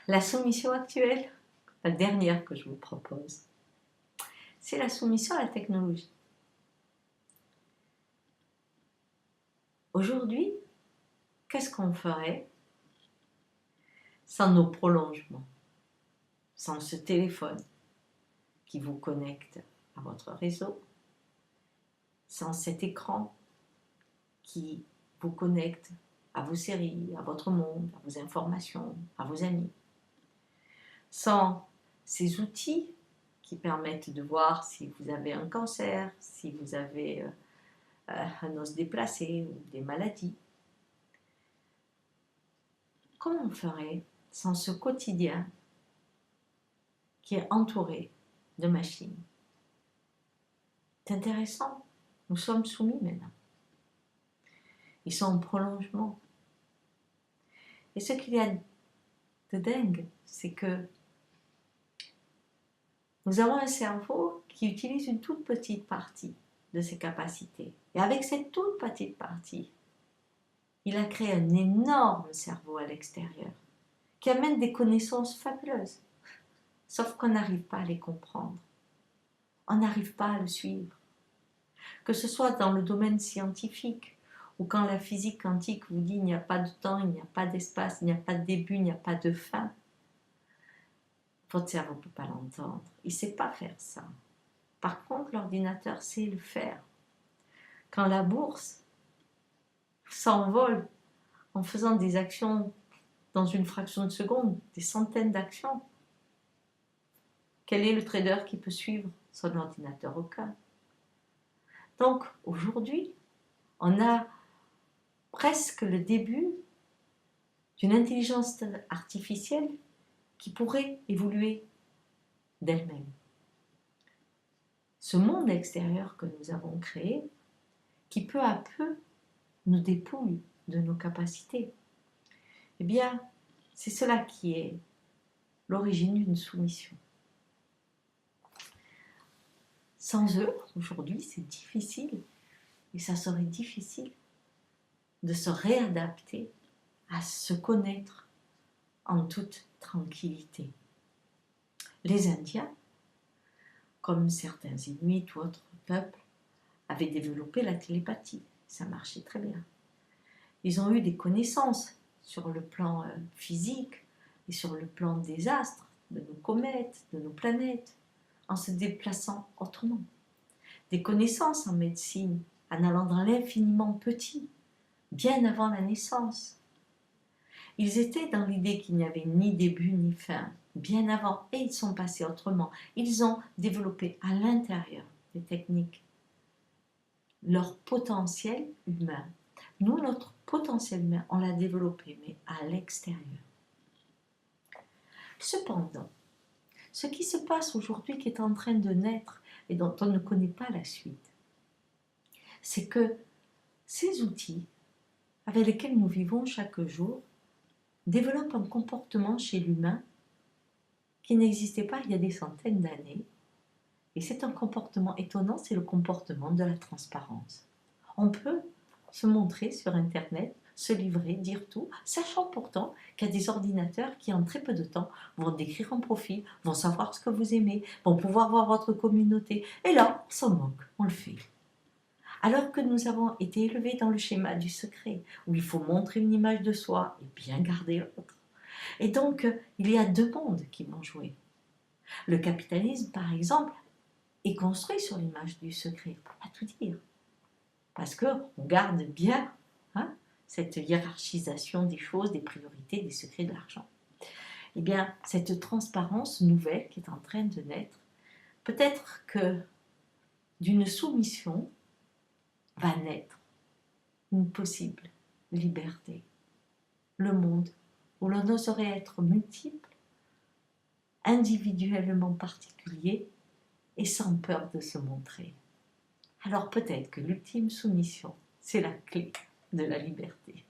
La soumission actuelle, la dernière que je vous propose, c'est la soumission à la technologie. Aujourd'hui, qu'est-ce qu'on ferait sans nos prolongements, sans ce téléphone qui vous connecte à votre réseau, sans cet écran qui vous connecte à vos séries, à votre monde, à vos informations, à vos amis, sans ces outils qui permettent de voir si vous avez un cancer, si vous avez un os déplacé ou des maladies. Comment on ferait sans ce quotidien qui est entouré de machines? C'est intéressant, nous sommes soumis maintenant. Ils sont en prolongement. Et ce qu'il y a de dingue, c'est que nous avons un cerveau qui utilise une toute petite partie de ses capacités. Et avec cette toute petite partie, il a créé un énorme cerveau à l'extérieur qui amène des connaissances fabuleuses. Sauf qu'on n'arrive pas à les comprendre. On n'arrive pas à le suivre. Que ce soit dans le domaine scientifique, ou quand la physique quantique vous dit il n'y a pas de temps, il n'y a pas d'espace, il n'y a pas de début, il n'y a pas de fin, votre cerveau ne peut pas l'entendre. Il ne sait pas faire ça. Par contre, l'ordinateur sait le faire. Quand la bourse s'envole en faisant des actions dans une fraction de seconde, des centaines d'actions, quel est le trader qui peut suivre son ordinateur? Aucun. Donc, aujourd'hui, on a presque le début d'une intelligence artificielle qui pourrait évoluer d'elle-même. Ce monde extérieur que nous avons créé, qui peu à peu nous dépouille de nos capacités, eh bien, c'est cela qui est l'origine d'une soumission. Sans eux, aujourd'hui, c'est difficile, et ça serait difficile de se réadapter à se connaître en toute tranquillité. Les Indiens, comme certains Inuits ou autres peuples, avaient développé la télépathie. Ça marchait très bien. Ils ont eu des connaissances sur le plan physique et sur le plan des astres, de nos comètes, de nos planètes, en se déplaçant autrement. Des connaissances en médecine, en allant dans l'infiniment petit, bien avant la naissance. Ils étaient dans l'idée qu'il n'y avait ni début ni fin, bien avant, et ils sont passés autrement. Ils ont développé à l'intérieur des techniques, leur potentiel humain. Nous, notre potentiel humain, on l'a développé, mais à l'extérieur. Cependant, ce qui se passe aujourd'hui, qui est en train de naître et dont on ne connaît pas la suite, c'est que ces outils avec lesquels nous vivons chaque jour développent un comportement chez l'humain qui n'existait pas il y a des centaines d'années. Et c'est un comportement étonnant, c'est le comportement de la transparence. On peut se montrer sur Internet, se livrer, dire tout, sachant pourtant qu'il y a des ordinateurs qui en très peu de temps vont décrire un profil, vont savoir ce que vous aimez, vont pouvoir voir votre communauté. Et là, on s'en moque, on le fait. Alors que nous avons été élevés dans le schéma du secret, où il faut montrer une image de soi et bien garder l'autre. Et donc, il y a deux mondes qui vont jouer. Le capitalisme, par exemple, est construit sur l'image du secret, pour ne pas tout dire. Parce qu'on garde bien cette hiérarchisation des choses, des priorités, des secrets de l'argent. Eh bien, cette transparence nouvelle qui est en train de naître, peut-être que d'une soumission va naître une possible liberté. Le monde où l'on oserait être multiple, individuellement particulier et sans peur de se montrer. Alors peut-être que l'ultime soumission, c'est la clé de la liberté.